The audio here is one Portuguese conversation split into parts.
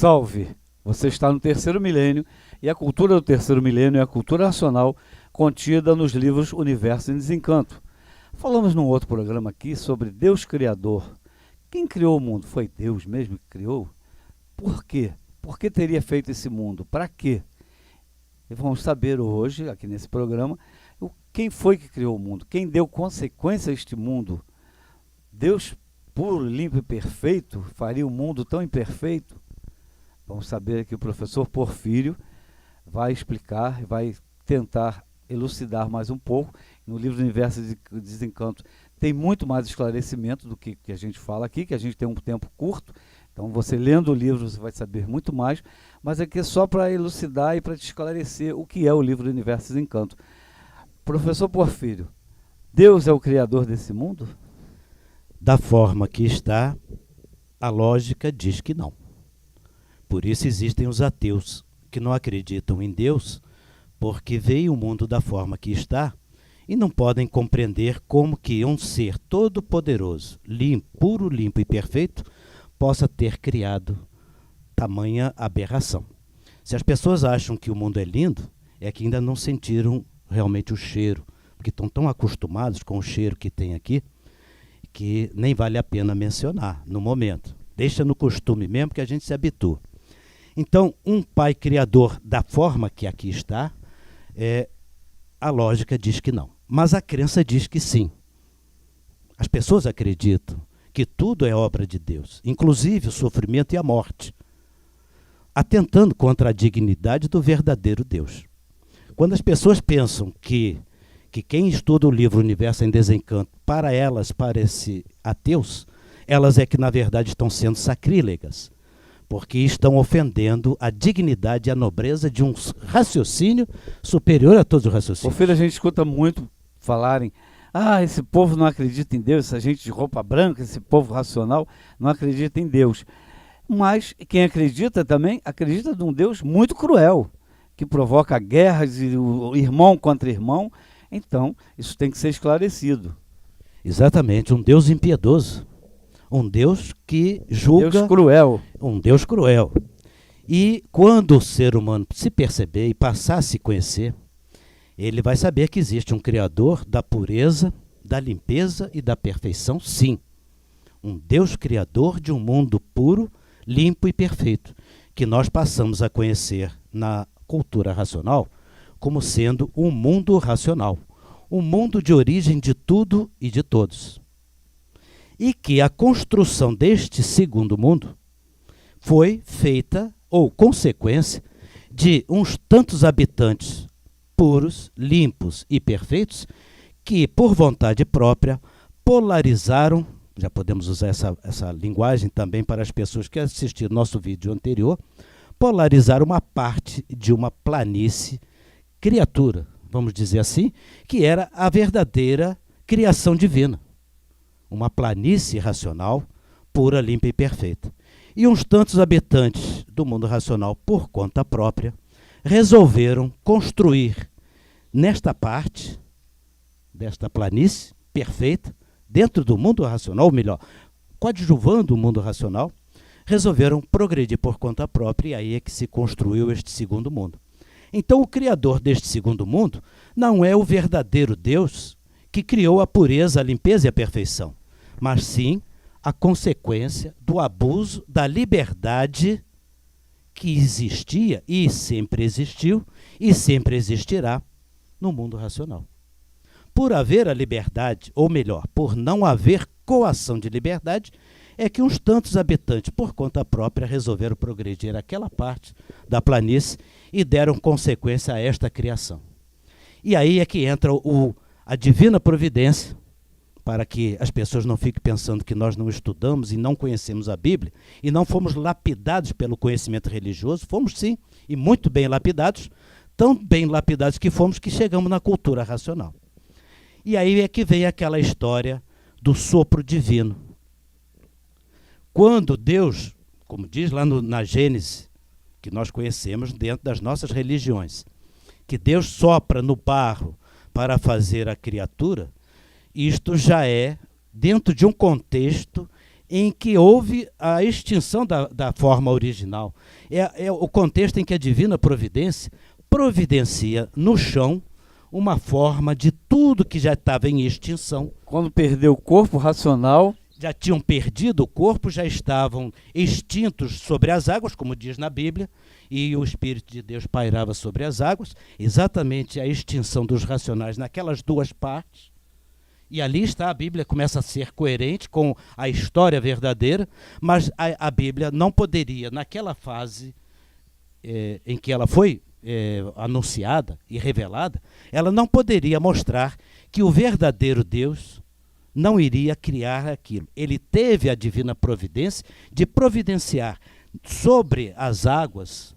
Salve! Você está no terceiro milênio e a cultura do terceiro milênio é a cultura racional contida nos livros Universo em Desencanto. Falamos num outro programa aqui sobre Deus Criador. Quem criou o mundo? Foi Deus mesmo que criou? Por quê? Por que teria feito esse mundo? Para quê? E vamos saber hoje, aqui nesse programa, quem foi que criou o mundo? Quem deu consequência a este mundo? Deus puro, limpo e perfeito faria um mundo tão imperfeito? Vamos saber que o professor Porfírio vai explicar, vai tentar elucidar mais um pouco. No livro do Universo de Desencanto tem muito mais esclarecimento do que a gente fala aqui, que a gente tem um tempo curto. Então você lendo o livro você vai saber muito mais, mas aqui é só para elucidar e para te esclarecer o que é o livro do Universo de Desencanto. Professor Porfírio, Deus é o criador desse mundo? Da forma que está, a lógica diz que não. Por isso existem os ateus, que não acreditam em Deus, porque veem o mundo da forma que está e não podem compreender como que um ser todo-poderoso, puro, limpo e perfeito, possa ter criado tamanha aberração. Se as pessoas acham que o mundo é lindo, é que ainda não sentiram realmente o cheiro, porque estão tão acostumados com o cheiro que tem aqui, que nem vale a pena mencionar no momento. Deixa no costume mesmo que a gente se habitua. Então, um pai criador da forma que aqui está, a lógica diz que não. Mas a crença diz que sim. As pessoas acreditam que tudo é obra de Deus, inclusive o sofrimento e a morte, atentando contra a dignidade do verdadeiro Deus. Quando as pessoas pensam que quem estuda o livro Universo em Desencanto, para elas parece ateus, elas é que na verdade estão sendo sacrílegas, porque estão ofendendo a dignidade e a nobreza de um raciocínio superior a todos os raciocínios. Ô filho, a gente escuta muito falarem, esse povo não acredita em Deus, essa gente de roupa branca, esse povo racional não acredita em Deus. Mas quem acredita também, acredita de um Deus muito cruel, que provoca guerras e o irmão contra irmão. Então, isso tem que ser esclarecido. Exatamente, um Deus impiedoso. Um Deus que julga... Deus cruel. Um Deus cruel. E quando o ser humano se perceber e passar a se conhecer, ele vai saber que existe um Criador da pureza, da limpeza e da perfeição, sim. Um Deus criador de um mundo puro, limpo e perfeito, que nós passamos a conhecer na cultura racional como sendo um mundo racional, um mundo de origem de tudo e de todos. E que a construção deste segundo mundo foi feita, ou consequência, de uns tantos habitantes puros, limpos e perfeitos, que, por vontade própria, polarizaram, já podemos usar essa linguagem também para as pessoas que assistiram nosso vídeo anterior, polarizaram uma parte de uma planície criatura, vamos dizer assim, que era a verdadeira criação divina. Uma planície racional, pura, limpa e perfeita. E uns tantos habitantes do mundo racional, por conta própria, resolveram construir nesta parte, desta planície perfeita, dentro do mundo racional, ou melhor, coadjuvando o mundo racional, resolveram progredir por conta própria, e aí é que se construiu este segundo mundo. Então, o criador deste segundo mundo não é o verdadeiro Deus que criou a pureza, a limpeza e a perfeição, mas sim a consequência do abuso da liberdade que existia e sempre existiu e sempre existirá no mundo racional. Por haver a liberdade, ou melhor, por não haver coação de liberdade, é que uns tantos habitantes, por conta própria, resolveram progredir aquela parte da planície e deram consequência a esta criação. E aí é que entra a divina providência, para que as pessoas não fiquem pensando que nós não estudamos e não conhecemos a Bíblia, e não fomos lapidados pelo conhecimento religioso. Fomos sim, e muito bem lapidados, tão bem lapidados que fomos que chegamos na cultura racional. E aí é que vem aquela história do sopro divino. Quando Deus, como diz lá na Gênesis, que nós conhecemos dentro das nossas religiões, que Deus sopra no barro para fazer a criatura, isto já é dentro de um contexto em que houve a extinção da forma original. É o contexto em que a divina providência providencia no chão uma forma de tudo que já estava em extinção. Quando perdeu o corpo racional, Já tinham perdido o corpo, já estavam extintos sobre as águas, como diz na Bíblia, e o Espírito de Deus pairava sobre as águas, exatamente a extinção dos racionais naquelas duas partes. E ali está, a Bíblia começa a ser coerente com a história verdadeira, mas a Bíblia não poderia, naquela fase em que ela foi anunciada e revelada, ela não poderia mostrar que o verdadeiro Deus não iria criar aquilo. Ele teve a divina providência de providenciar sobre as águas,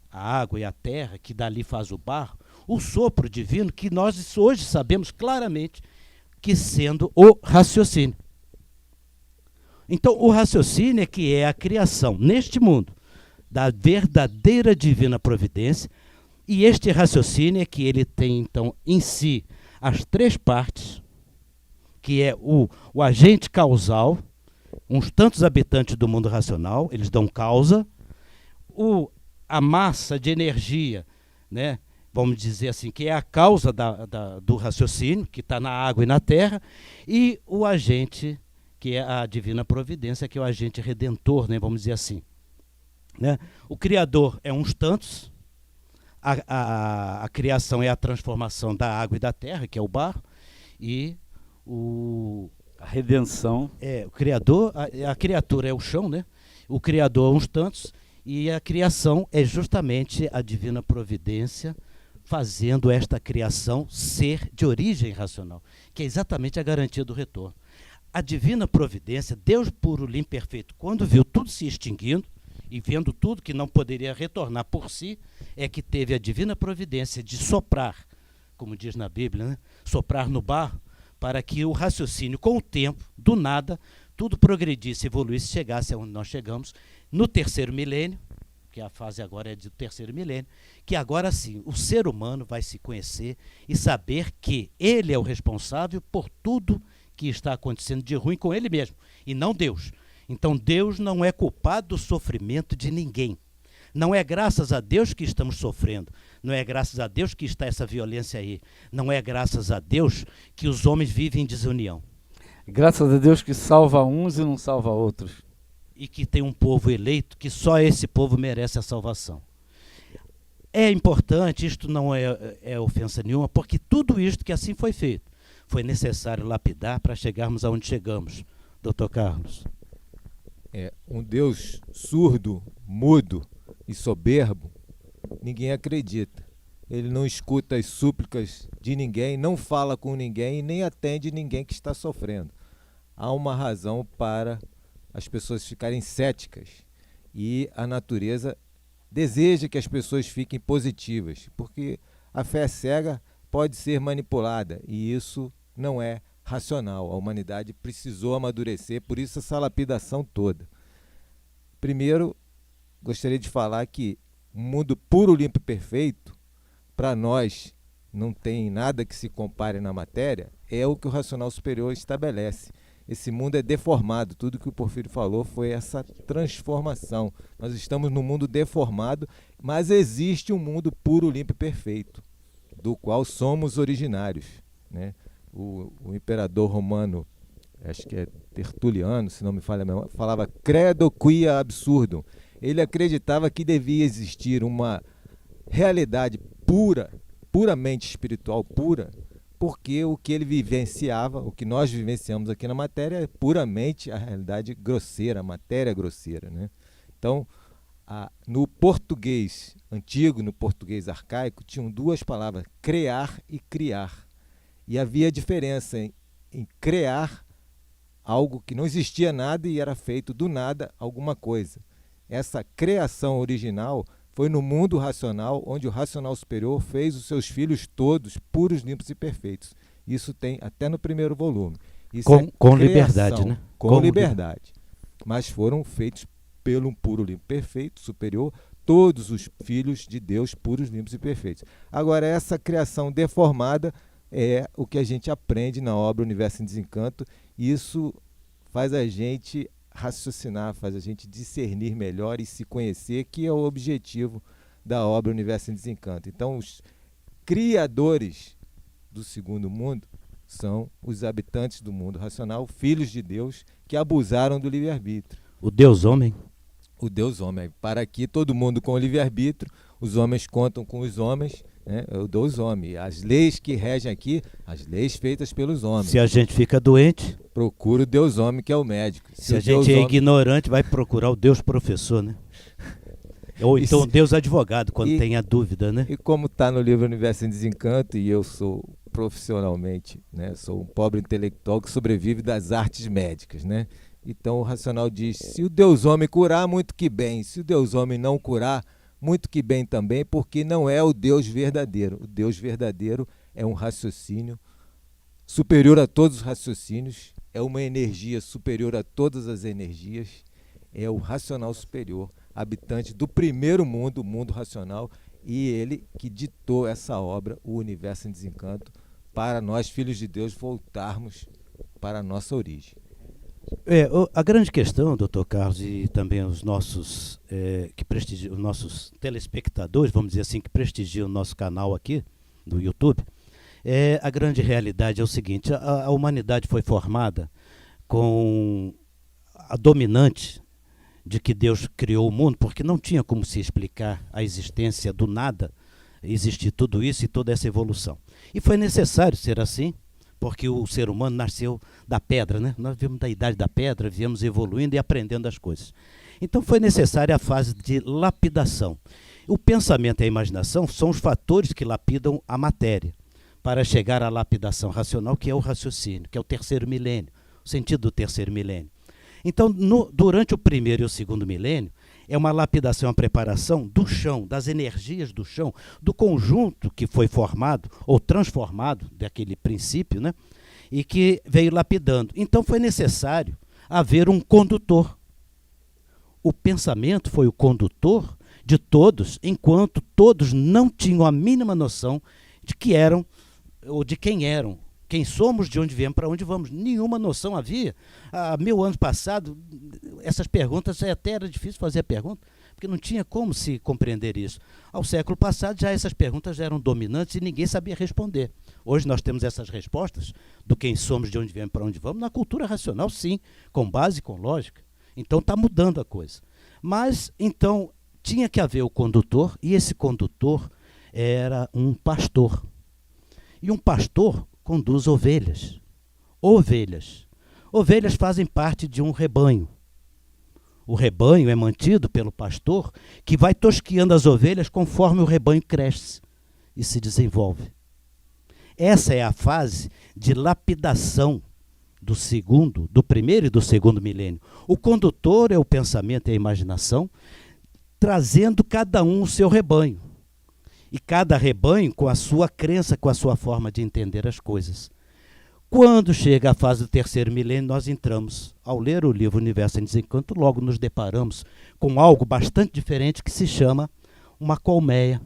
a água e a terra, que dali faz o barro, o sopro divino que nós hoje sabemos claramente que sendo o raciocínio. Então, o raciocínio é que é a criação neste mundo da verdadeira divina providência, e este raciocínio é que ele tem, então, em si as três partes, que é o agente causal, uns tantos habitantes do mundo racional, eles dão causa, a massa de energia, né, vamos dizer assim, que é a causa do raciocínio, que está na água e na terra, e o agente, que é a divina providência, que é o agente redentor, né, vamos dizer assim. Né? O Criador é uns tantos, a criação é a transformação da água e da terra, que é o barro, e a redenção. O Criador, a criatura é o chão, né? O Criador é uns tantos, e a criação é justamente a divina providência fazendo esta criação ser de origem racional, que é exatamente a garantia do retorno. A divina providência, Deus puro, limpo, perfeito, quando viu tudo se extinguindo, e vendo tudo que não poderia retornar por si, é que teve a divina providência de soprar, como diz na Bíblia, né? Soprar no barro, para que o raciocínio, com o tempo, do nada, tudo progredisse, evoluísse, chegasse aonde nós chegamos, no terceiro milênio, que a fase agora é do terceiro milênio, que agora sim, o ser humano vai se conhecer e saber que ele é o responsável por tudo que está acontecendo de ruim com ele mesmo, e não Deus. Então Deus não é culpado do sofrimento de ninguém. Não é graças a Deus que estamos sofrendo. Não é graças a Deus que está essa violência aí. Não é graças a Deus que os homens vivem em desunião. Graças a Deus que salva uns e não salva outros. E que tem um povo eleito, que só esse povo merece a salvação. É importante, isto não é ofensa nenhuma, porque tudo isto que assim foi feito, foi necessário lapidar para chegarmos aonde chegamos. Dr. Carlos. Um Deus surdo, mudo e soberbo, ninguém acredita. Ele não escuta as súplicas de ninguém, não fala com ninguém e nem atende ninguém que está sofrendo. Há uma razão para as pessoas ficarem céticas, e a natureza deseja que as pessoas fiquem positivas, porque a fé cega pode ser manipulada e isso não é racional. A humanidade precisou amadurecer, por isso essa lapidação toda. Primeiro, gostaria de falar que um mundo puro, limpo e perfeito, para nós, não tem nada que se compare na matéria, é o que o racional superior estabelece. Esse mundo é deformado, tudo que o Porfírio falou foi essa transformação. Nós estamos num mundo deformado, mas existe um mundo puro, limpo e perfeito, do qual somos originários, né? O imperador romano, acho que é Tertuliano, se não me falha a memória, falava credo quia absurdum. Ele acreditava que devia existir uma realidade pura, puramente espiritual, pura, porque o que ele vivenciava, o que nós vivenciamos aqui na matéria é puramente a realidade grosseira, a matéria grosseira, né? Então, no português antigo, no português arcaico, tinham duas palavras, crear e criar. E havia diferença em criar algo que não existia nada e era feito do nada alguma coisa. Essa criação original foi no mundo racional, onde o racional superior fez os seus filhos todos puros, limpos e perfeitos. Isso tem até no primeiro volume. Isso com liberdade, né? Com liberdade. Mas foram feitos pelo um puro, limpo, perfeito, superior, todos os filhos de Deus puros, limpos e perfeitos. Agora, essa criação deformada é o que a gente aprende na obra Universo em Desencanto. Isso faz a gente raciocinar, faz a gente discernir melhor e se conhecer, que é o objetivo da obra Universo em Desencanto. Então, os criadores do segundo mundo são os habitantes do mundo racional, filhos de Deus, que abusaram do livre-arbítrio. O Deus homem. O Deus homem. Para aqui, todo mundo com o livre-arbítrio, os homens contam com os homens, né? O Deus homem. As leis que regem aqui, as leis feitas pelos homens. Se a gente fica doente, Procura o Deus homem, que é o médico. se a o Deus gente é homem- ignorante, vai procurar o Deus professor, né? Ou E então o se- Deus advogado, quando e- tem a dúvida, né? E como está no livro Universo em Desencanto, e eu sou profissionalmente, né, sou um pobre intelectual que sobrevive das artes médicas, né? Então o racional diz, se o Deus homem curar, muito que bem. Se o Deus homem não curar, muito que bem também, porque não é o Deus verdadeiro. O Deus verdadeiro é um raciocínio superior a todos os raciocínios, é uma energia superior a todas as energias, é o racional superior, habitante do primeiro mundo, o mundo racional, e ele que ditou essa obra, o Universo em Desencanto, para nós, filhos de Deus, voltarmos para a nossa origem. A grande questão, doutor Carlos, e também os nossos, os nossos telespectadores, vamos dizer assim, que prestigiam o nosso canal aqui, do YouTube, a grande realidade é o seguinte, a humanidade foi formada com a dominante de que Deus criou o mundo, porque não tinha como se explicar a existência do nada, existir tudo isso e toda essa evolução. E foi necessário ser assim, porque o ser humano nasceu da pedra, né? Nós viemos da idade da pedra, viemos evoluindo e aprendendo as coisas. Então foi necessária a fase de lapidação. O pensamento e a imaginação são os fatores que lapidam a matéria, para chegar à lapidação racional, que é o raciocínio, que é o terceiro milênio, o sentido do terceiro milênio. Então, durante o primeiro e o segundo milênio, é uma lapidação, uma preparação do chão, das energias do chão, do conjunto que foi formado ou transformado daquele princípio, né? E que veio lapidando. Então foi necessário haver um condutor. O pensamento foi o condutor de todos, enquanto todos não tinham a mínima noção de que eram, ou de quem eram, quem somos, de onde viemos, para onde vamos. Nenhuma noção havia. Há 1000 anos passados, essas perguntas, até era difícil fazer a pergunta, porque não tinha como se compreender isso. Ao século passado, já essas perguntas já eram dominantes e ninguém sabia responder. Hoje nós temos essas respostas do quem somos, de onde viemos, para onde vamos, na cultura racional, sim, com base, com lógica. Então está mudando a coisa. Mas, então, tinha que haver o condutor, e esse condutor era um pastor. E um pastor conduz ovelhas. Ovelhas. Ovelhas fazem parte de um rebanho. O rebanho é mantido pelo pastor, que vai tosquiando as ovelhas conforme o rebanho cresce e se desenvolve. Essa é a fase de lapidação do primeiro e do segundo milênio. O condutor é o pensamento e a imaginação, trazendo cada um o seu rebanho. E cada rebanho com a sua crença, com a sua forma de entender as coisas. Quando chega a fase do terceiro milênio, nós entramos. Ao ler o livro Universo em Desencanto, logo nos deparamos com algo bastante diferente que se chama uma colmeia.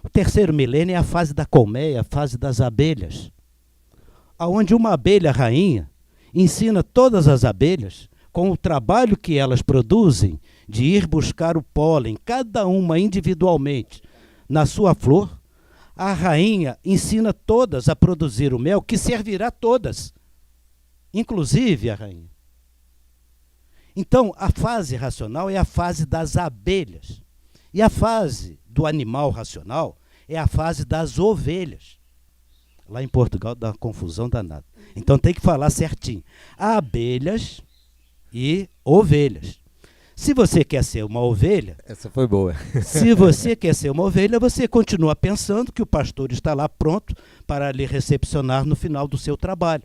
O terceiro milênio é a fase da colmeia, a fase das abelhas, onde uma abelha rainha ensina todas as abelhas, com o trabalho que elas produzem, de ir buscar o pólen, cada uma individualmente, na sua flor. A rainha ensina todas a produzir o mel, que servirá a todas, inclusive a rainha. Então, a fase racional é a fase das abelhas. E a fase do animal racional é a fase das ovelhas. Lá em Portugal dá uma confusão danada. Então tem que falar certinho. Abelhas e ovelhas. Se você quer ser uma ovelha, Essa foi boa. se você quer ser uma ovelha, você continua pensando que o pastor está lá pronto para lhe recepcionar no final do seu trabalho.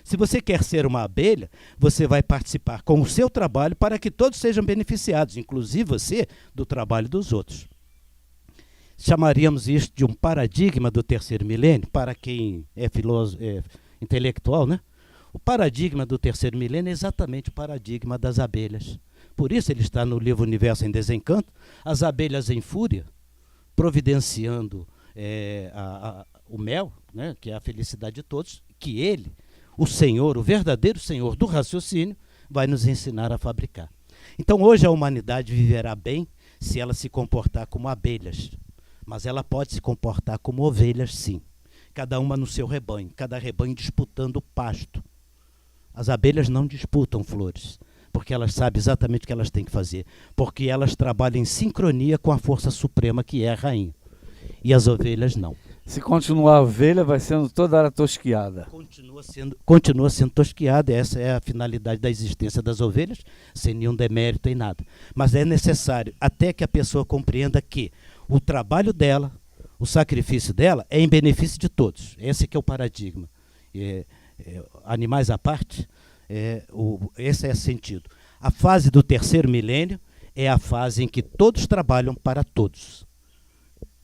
Se você quer ser uma abelha, você vai participar com o seu trabalho para que todos sejam beneficiados, inclusive você, do trabalho dos outros. Chamaríamos isto de um paradigma do terceiro milênio, para quem é intelectual, né? O paradigma do terceiro milênio é exatamente o paradigma das abelhas. Por isso ele está no livro Universo em Desencanto, as abelhas em fúria, providenciando o mel, né, que é a felicidade de todos, que ele, o Senhor, o verdadeiro Senhor do raciocínio, vai nos ensinar a fabricar. Então hoje a humanidade viverá bem se ela se comportar como abelhas, mas ela pode se comportar como ovelhas, sim. Cada uma no seu rebanho, cada rebanho disputando o pasto. As abelhas não disputam flores, porque elas sabem exatamente o que elas têm que fazer, porque elas trabalham em sincronia com a força suprema que é a rainha. E as ovelhas não. Se continuar a ovelha, vai sendo toda hora tosquiada. Continua sendo tosquiada, essa é a finalidade da existência das ovelhas, sem nenhum demérito em nada. Mas é necessário, até que a pessoa compreenda que o trabalho dela, o sacrifício dela, é em benefício de todos. Esse que é o paradigma. Animais à parte, esse é o sentido. A fase do terceiro milênio é a fase em que todos trabalham para todos.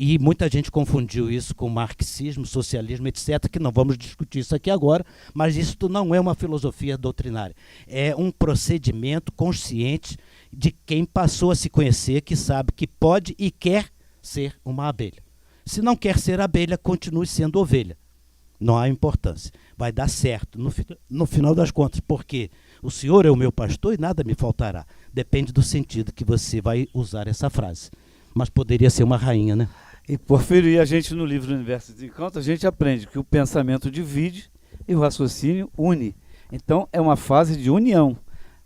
E muita gente confundiu isso com marxismo, socialismo, etc., que não vamos discutir isso aqui agora, mas isso não é uma filosofia doutrinária. É um procedimento consciente de quem passou a se conhecer, que sabe que pode e quer ser uma abelha. Se não quer ser abelha, continue sendo ovelha. Não há importância. Vai dar certo no final das contas, porque o Senhor é o meu pastor e nada me faltará. Depende do sentido que você vai usar essa frase. Mas poderia ser uma rainha, né? E Porfírio, e a gente no livro Universo de Encanto, a gente aprende que o pensamento divide e o raciocínio une. Então é uma fase de união.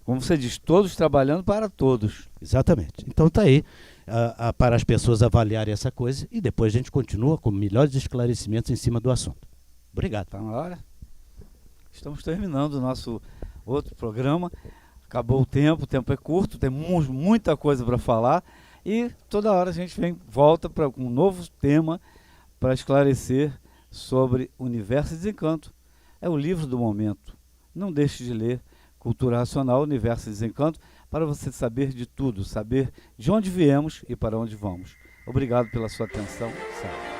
Como você diz, todos trabalhando para todos. Exatamente. Então está aí para as pessoas avaliarem essa coisa e depois a gente continua com melhores esclarecimentos em cima do assunto. Obrigado. Está na hora? Estamos terminando o nosso outro programa. Acabou o tempo é curto, temos muita coisa para falar. E toda hora a gente volta para um novo tema para esclarecer sobre Universo e Desencanto. É o livro do momento. Não deixe de ler Cultura Racional, Universo e Desencanto, para você saber de tudo, saber de onde viemos e para onde vamos. Obrigado pela sua atenção. Salve.